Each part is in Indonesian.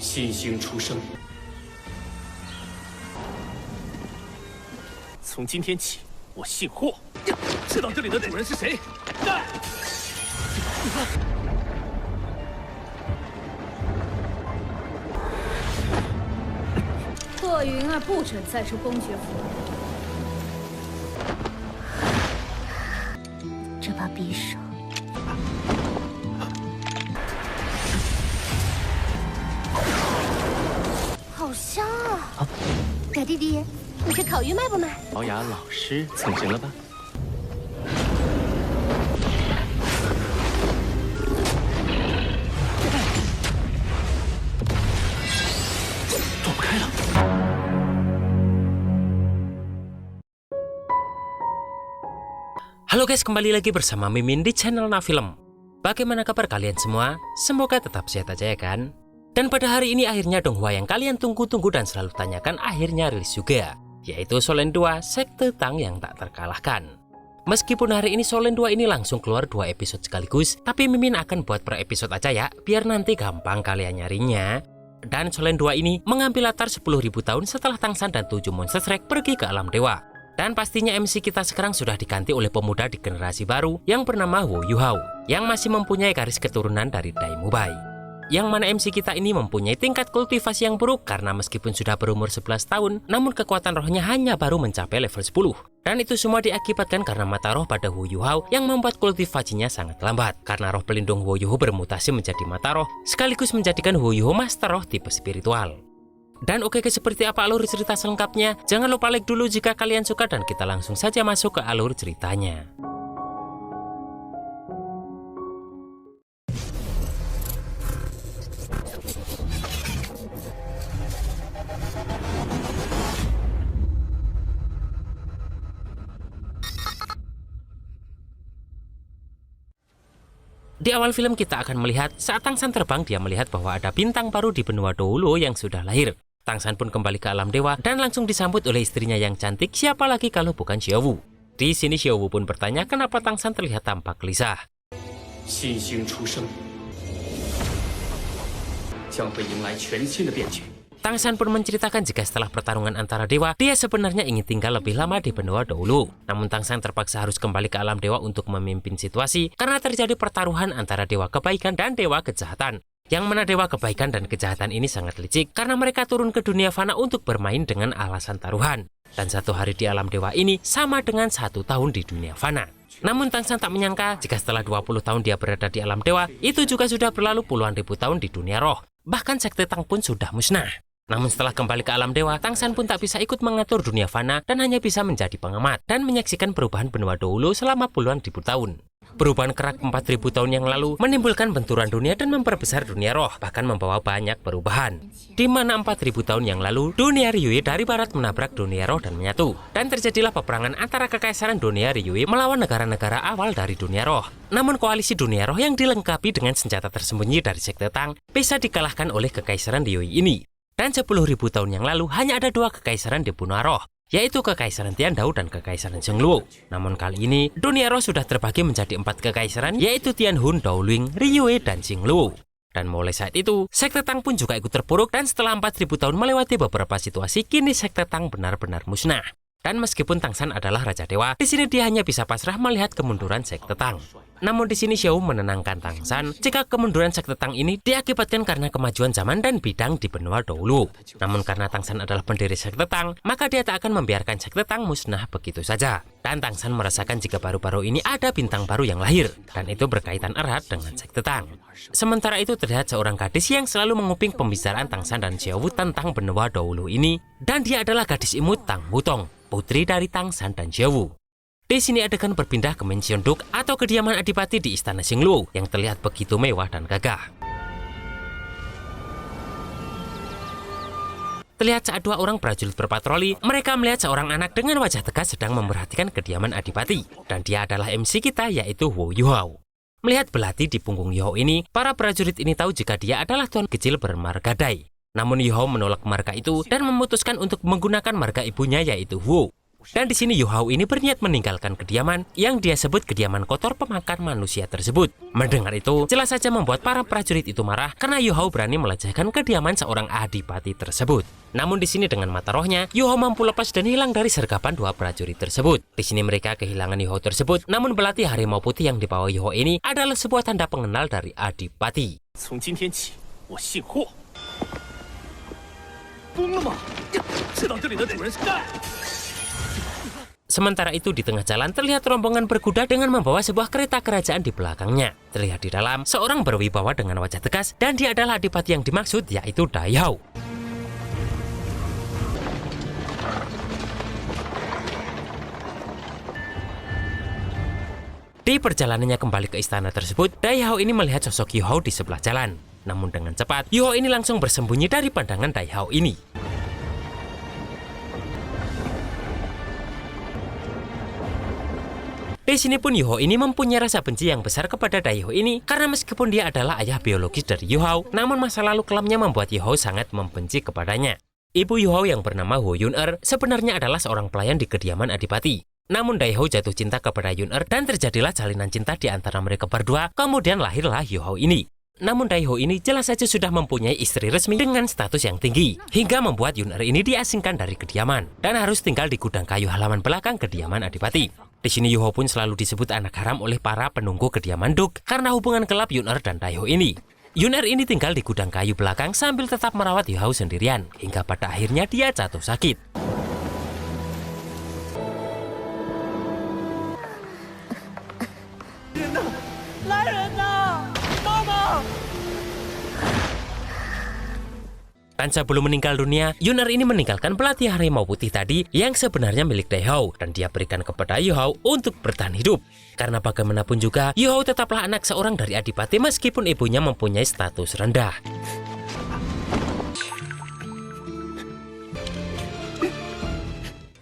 新星出生。从今天起，我姓霍。知道这里的主人是谁？霍云儿不准再出公爵府。这把匕首，好香啊！表弟弟，你这烤鱼卖不卖？陶雅老师送行了吧？躲不开了。Halo guys, kembali lagi bersama Mimin di channel Nafilm. Bagaimana kabar kalian semua? Semoga tetap sehat aja ya kan? Dan pada hari ini akhirnya Donghua yang kalian tunggu-tunggu dan selalu tanyakan akhirnya rilis juga, yaitu Solen 2 Sekte Tang yang tak terkalahkan. Meskipun hari ini Solen 2 ini langsung keluar 2 episode sekaligus, tapi Mimin akan buat per episode aja ya, biar nanti gampang kalian nyarinya. Dan Solen 2 ini mengambil latar 10.000 tahun setelah Tang San dan 7 monster Shrek pergi ke alam dewa. Dan pastinya MC kita sekarang sudah diganti oleh pemuda di generasi baru yang bernama Wu Yuhao, yang masih mempunyai garis keturunan dari Dai Mubai. Yang mana MC kita ini mempunyai tingkat kultivasi yang buruk karena meskipun sudah berumur 11 tahun, namun kekuatan rohnya hanya baru mencapai level 10. Dan itu semua diakibatkan karena mata roh pada Wu Yuhao yang membuat kultivasinya sangat lambat. Karena roh pelindung Wu Yuhao bermutasi menjadi mata roh, sekaligus menjadikan Wu Yuhao master roh tipe spiritual. Dan oke, seperti apa alur cerita selengkapnya? Jangan lupa like dulu jika kalian suka dan kita langsung saja masuk ke alur ceritanya. Di awal film kita akan melihat saat Tang San terbang, dia melihat bahwa ada bintang baru di benua Doulo yang sudah lahir. Tang San pun kembali ke alam dewa dan langsung disambut oleh istrinya yang cantik, siapa lagi kalau bukan Xiaowu. Di sini Xiaowu pun bertanya kenapa Tang San terlihat tampak gelisah. 新星出生，将会迎来全新的变局。 Tang San pun menceritakan jika setelah pertarungan antara dewa, dia sebenarnya ingin tinggal lebih lama di benua Doulo. Namun Tang San terpaksa harus kembali ke alam dewa untuk memimpin situasi karena terjadi pertaruhan antara dewa kebaikan dan dewa kejahatan. Yang mana dewa kebaikan dan kejahatan ini sangat licik karena mereka turun ke dunia fana untuk bermain dengan alasan taruhan. Dan satu hari di alam dewa ini sama dengan 1 tahun di dunia fana. Namun Tang San tak menyangka jika setelah 20 tahun dia berada di alam dewa, itu juga sudah berlalu puluhan ribu tahun di dunia roh. Bahkan Sekte Tang pun sudah musnah. Namun setelah kembali ke alam dewa, Tang San pun tak bisa ikut mengatur dunia fana dan hanya bisa menjadi pengamat dan menyaksikan perubahan benua Doulo selama puluhan ribu tahun. Perubahan kerak 4.000 tahun yang lalu menimbulkan benturan dunia dan memperbesar dunia roh, bahkan membawa banyak perubahan. Di mana 4.000 tahun yang lalu, dunia Ryue dari barat menabrak dunia roh dan menyatu. Dan terjadilah peperangan antara kekaisaran dunia Ryue melawan negara-negara awal dari dunia roh. Namun koalisi dunia roh yang dilengkapi dengan senjata tersembunyi dari Sekte Tang bisa dikalahkan oleh kekaisaran Ryue ini. Dan 10.000 tahun yang lalu hanya ada 2 kekaisaran di benua roh, yaitu Kekaisaran Tiandao dan Kekaisaran Zhengluo. Namun kali ini, dunia roh sudah terbagi menjadi 4 kekaisaran, yaitu Tianhun, Daoling, Ryue, dan Xingluo. Dan mulai saat itu, Sekte Tang pun juga ikut terpuruk dan setelah 4.000 tahun melewati beberapa situasi, kini Sekte Tang benar-benar musnah. Dan meskipun Tang San adalah Raja Dewa, di sini dia hanya bisa pasrah melihat kemunduran Sekte Tang. Namun di sini Xiao menenangkan Tang San jika kemunduran Sekte Tang ini diakibatkan karena kemajuan zaman dan bidang di benua Doulo. Namun karena Tang San adalah pendiri Sekte Tang, maka dia tak akan membiarkan Sekte Tang musnah begitu saja. Dan Tang San merasakan jika baru-baru ini ada bintang baru yang lahir, dan itu berkaitan erat dengan Sekte Tang. Sementara itu terlihat seorang gadis yang selalu menguping pembicaraan Tang San dan Xiaowu tentang benua Doulo ini, dan dia adalah gadis imut Tang Wutong, putri dari Tang San dan Xiaowu. Di sini adegan berpindah ke Mansion Duke atau kediaman adipati di istana Xingluo yang terlihat begitu mewah dan gagah. Terlihat saat 2 orang prajurit berpatroli, mereka melihat seorang anak dengan wajah tegas sedang memperhatikan kediaman adipati, dan dia adalah MC kita yaitu Wu Yuhao. Melihat belati di punggung Yuhao ini, para prajurit ini tahu jika dia adalah tuan kecil bermarga Dai. Namun Yuhao menolak marga itu dan memutuskan untuk menggunakan marga ibunya yaitu Wu. Dan di sini Yu Hao ini berniat meninggalkan kediaman yang dia sebut kediaman kotor pemakan manusia tersebut. Mendengar itu, jelas saja membuat para prajurit itu marah karena Yu Hao berani melecehkan kediaman seorang adipati tersebut. Namun di sini dengan mata rohnya, Yu Hao mampu lepas dan hilang dari sergapan dua prajurit tersebut. Di sini mereka kehilangan Yu Hao tersebut, namun belati harimau putih yang dibawa Yu Hao ini adalah sebuah tanda pengenal dari adipati. 从今天起，我信货。疯了吗？知道这里的主人是干？ Sementara itu di tengah jalan terlihat rombongan berkuda dengan membawa sebuah kereta kerajaan di belakangnya. Terlihat di dalam seorang berwibawa dengan wajah tegas dan dia adalah adipati yang dimaksud yaitu Dai Hao. Di perjalanannya kembali ke istana tersebut, Dai Hao ini melihat sosok Yu Hao di sebelah jalan. Namun dengan cepat, Yu Hao ini langsung bersembunyi dari pandangan Dai Hao ini. Di sini pun Yu Hao ini mempunyai rasa benci yang besar kepada Dai Hao ini karena meskipun dia adalah ayah biologis dari Yu Hao, namun masa lalu kelamnya membuat Yu Hao sangat membenci kepadanya. Ibu Yu Hao yang bernama Hu Yun-er sebenarnya adalah seorang pelayan di kediaman adipati. Namun Dai Hao jatuh cinta kepada Yun-er dan terjadilah jalinan cinta di antara mereka berdua, kemudian lahirlah Yu Hao ini. Namun Dai Hao ini jelas saja sudah mempunyai istri resmi dengan status yang tinggi, hingga membuat Yun-er ini diasingkan dari kediaman dan harus tinggal di gudang kayu halaman belakang kediaman adipati. Di sini Yu Hao pun selalu disebut anak haram oleh para penunggu kediaman Duk karena hubungan gelap Yun-er dan Dai Hao ini. Yun-er ini tinggal di gudang kayu belakang sambil tetap merawat Yu Hao sendirian, hingga pada akhirnya dia jatuh sakit. Dan sebelum meninggal dunia, Yun-er ini meninggalkan belati harimau putih tadi yang sebenarnya milik Dai Hao dan dia berikan kepada Yu Hao untuk bertahan hidup. Karena bagaimanapun juga, Yu Hao tetaplah anak seorang dari adipati meskipun ibunya mempunyai status rendah.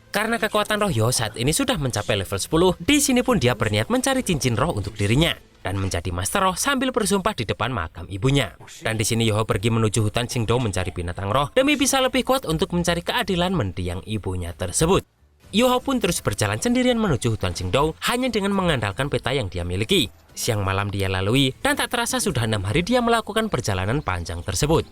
Karena kekuatan roh Yu Hao saat ini sudah mencapai level 10, di sini pun dia berniat mencari cincin roh untuk dirinya dan menjadi master roh sambil bersumpah di depan makam ibunya. Dan di sini Yu Hao pergi menuju hutan Qingdou mencari binatang roh demi bisa lebih kuat untuk mencari keadilan mendiang ibunya tersebut. Yu Hao pun terus berjalan sendirian menuju hutan Qingdou hanya dengan mengandalkan peta yang dia miliki. Siang malam dia lalui dan tak terasa sudah 6 hari dia melakukan perjalanan panjang tersebut.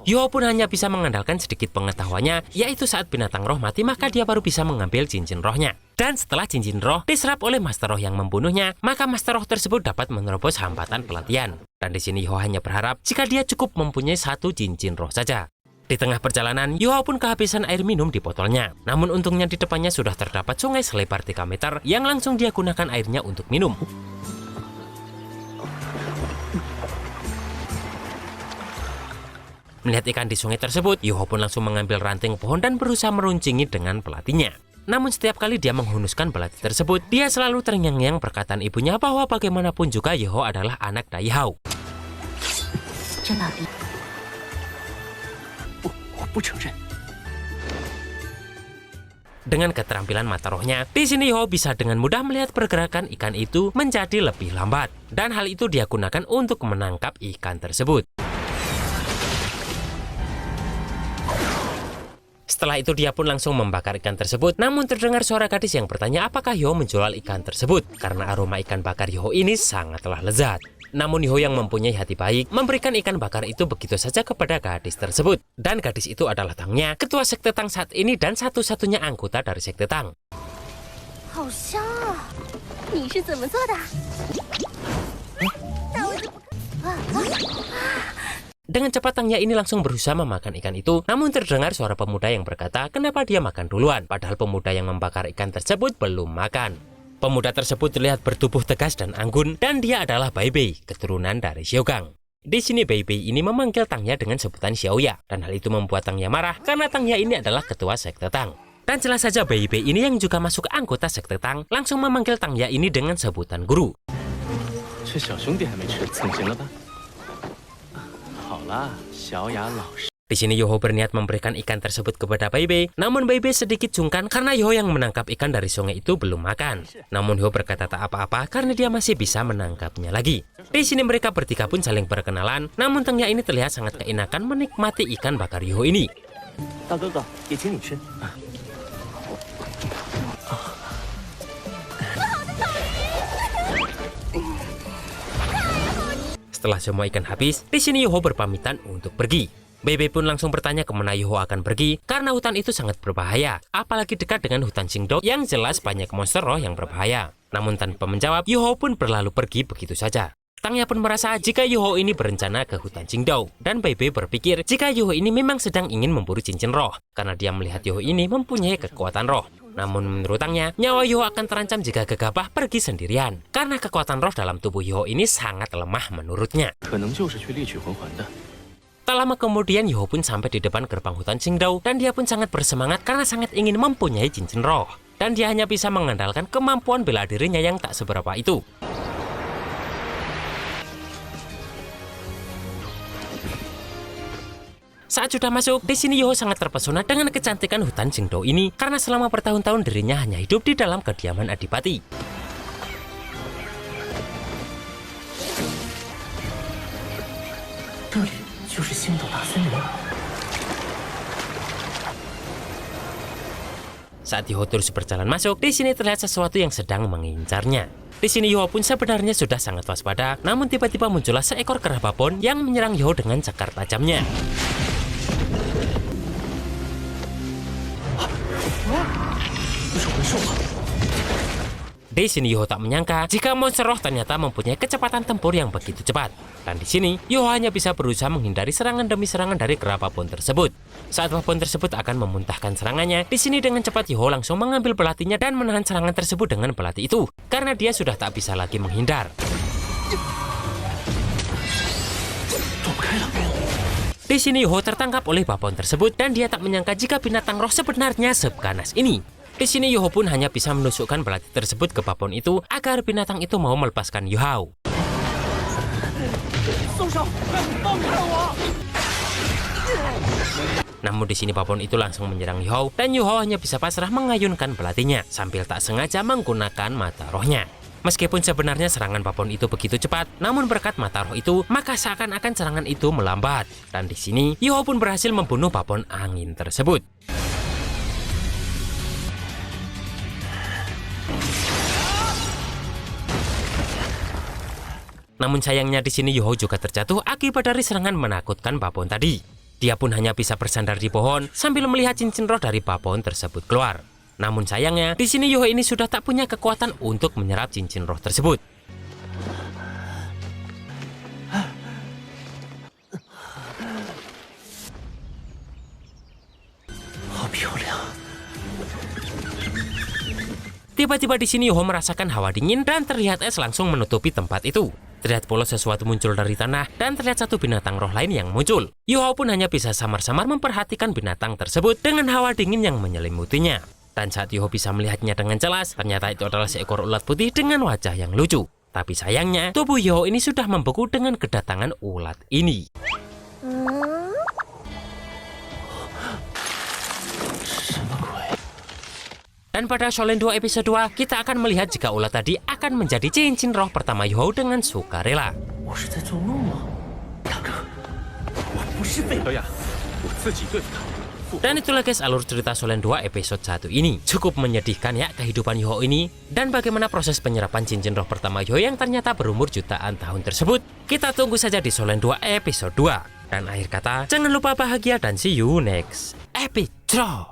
Yu Hao pun hanya bisa mengandalkan sedikit pengetahuannya, yaitu saat binatang roh mati maka dia baru bisa mengambil cincin rohnya. Dan setelah cincin roh diserap oleh master roh yang membunuhnya, maka master roh tersebut dapat menerobos hambatan pelatihan. Dan di sini Yu Hao hanya berharap jika dia cukup mempunyai 1 cincin roh saja. Di tengah perjalanan, Yu Hao pun kehabisan air minum di botolnya. Namun untungnya di depannya sudah terdapat sungai selebar 3 meter yang langsung dia gunakan airnya untuk minum. Melihat ikan di sungai tersebut, Yu Hao pun langsung mengambil ranting pohon dan berusaha meruncingi dengan belatinya. Namun setiap kali dia menghunuskan belati tersebut, dia selalu terngiang-ngiang perkataan ibunya bahwa bagaimanapun juga Yu Hao adalah anak Dai Hao. Dengan keterampilan mata rohnya, di sini Yu Hao bisa dengan mudah melihat pergerakan ikan itu menjadi lebih lambat. Dan hal itu dia gunakan untuk menangkap ikan tersebut. Setelah itu dia pun langsung membakar ikan tersebut, namun terdengar suara gadis yang bertanya apakah Yu Hao menjual ikan tersebut, karena aroma ikan bakar Yu Hao ini sangatlah lezat. Namun Yu Hao yang mempunyai hati baik, memberikan ikan bakar itu begitu saja kepada gadis tersebut. Dan gadis itu adalah Tangnya, ketua sekte Tang saat ini dan satu-satunya anggota dari sekte Tang. Dengan cepat Tangnya ini langsung berusaha memakan ikan itu, namun terdengar suara pemuda yang berkata kenapa dia makan duluan, padahal pemuda yang membakar ikan tersebut belum makan. Pemuda tersebut terlihat bertubuh tegas dan anggun, dan dia adalah Bai Bei, keturunan dari Xiaogang. Di sini Bai Bei ini memanggil Tangnya dengan sebutan Xiaoya, dan hal itu membuat Tangnya marah karena Tangnya ini adalah ketua sekte Tang. Dan jelas saja Bai Bei ini yang juga masuk anggota sekte Tang langsung memanggil Tangnya ini dengan sebutan guru. Di sini Yoho berniat memberikan ikan tersebut kepada Bebe, namun Bebe sedikit sungkan karena Yoho yang menangkap ikan dari sungai itu belum makan. Namun Yoho berkata tak apa-apa karena dia masih bisa menangkapnya lagi. Di sini mereka bertiga pun saling berkenalan, namun Tengya ini terlihat sangat keenakan menikmati ikan bakar Yoho ini. 大哥哥，也请你吃。 Setelah semua ikan habis, di sini Yoho berpamitan untuk pergi. Bebe pun langsung bertanya kemana Yoho akan pergi karena hutan itu sangat berbahaya, apalagi dekat dengan hutan Qingdao yang jelas banyak monster roh yang berbahaya. Namun tanpa menjawab, Yoho pun berlalu pergi begitu saja. Tangya pun merasa jika Yoho ini berencana ke hutan Qingdao, dan Bebe berpikir jika Yoho ini memang sedang ingin memburu cincin roh karena dia melihat Yoho ini mempunyai kekuatan roh. Namun menurut Tangya, nyawa Yoho akan terancam jika gegabah pergi sendirian karena kekuatan roh dalam tubuh Yoho ini sangat lemah menurutnya. 可能就是去猎取魂环的。 Tak lama kemudian Yoho pun sampai di depan gerbang hutan Qingdao dan dia pun sangat bersemangat karena sangat ingin mempunyai cincin roh. Dan dia hanya bisa mengandalkan kemampuan bela dirinya yang tak seberapa itu. Saat sudah masuk, di sini Yoho sangat terpesona dengan kecantikan hutan Qingdao ini karena selama bertahun-tahun dirinya hanya hidup di dalam kediaman adipati. Saat Yoho terus berjalan masuk, di sini terlihat sesuatu yang sedang mengincarnya. Di sini Yoho pun sebenarnya sudah sangat waspada, namun tiba-tiba muncullah seekor kera babon yang menyerang Yoho dengan cakar tajamnya. Di sini Yoho tak menyangka jika monster roh ternyata mempunyai kecepatan tempur yang begitu cepat. Dan di sini Yoho hanya bisa berusaha menghindari serangan demi serangan dari kera babon tersebut. Saat babon tersebut akan memuntahkan serangannya, di sini dengan cepat Yoho langsung mengambil belatinya dan menahan serangan tersebut dengan belati itu karena dia sudah tak bisa lagi menghindar. Di sini Yoho tertangkap oleh babon tersebut dan dia tak menyangka jika binatang roh sebenarnya seganas ini. Di sini Yoho pun hanya bisa menusukkan belati tersebut ke babon itu agar binatang itu mau melepaskan Yoho. Namun di sini babon itu langsung menyerang Yoho dan Yoho hanya bisa pasrah mengayunkan belatinya sambil tak sengaja menggunakan mata rohnya. Meskipun sebenarnya serangan babon itu begitu cepat, namun berkat mata roh itu, maka seakan-akan serangan itu melambat. Dan di sini Yoho pun berhasil membunuh babon angin tersebut. Namun sayangnya di sini Yoho juga terjatuh akibat dari serangan menakutkan babon tadi. Dia pun hanya bisa bersandar di pohon sambil melihat cincin roh dari babon tersebut keluar. Namun sayangnya di sini Yoho ini sudah tak punya kekuatan untuk menyerap cincin roh tersebut. Tiba-tiba di sini Yoho merasakan hawa dingin dan terlihat es langsung menutupi tempat itu. Terlihat pula sesuatu muncul dari tanah dan terlihat satu binatang roh lain yang muncul. Yoho pun hanya bisa samar-samar memperhatikan binatang tersebut dengan hawa dingin yang menyelimutinya. Dan saat Yoho bisa melihatnya dengan jelas, ternyata itu adalah seekor ulat putih dengan wajah yang lucu. Tapi sayangnya, tubuh Yoho ini sudah membeku dengan kedatangan ulat ini. Dan pada Shaolin 2 episode 2, kita akan melihat jika ulat tadi akan menjadi cincin roh pertama Yoho dengan sukarela. Dan itulah guys alur cerita Shaolin 2 episode 1 ini. Cukup menyedihkan ya kehidupan Yoho ini. Dan bagaimana proses penyerapan cincin roh pertama Yoho yang ternyata berumur jutaan tahun tersebut. Kita tunggu saja di Shaolin 2 episode 2. Dan akhir kata, jangan lupa bahagia dan see you next episode.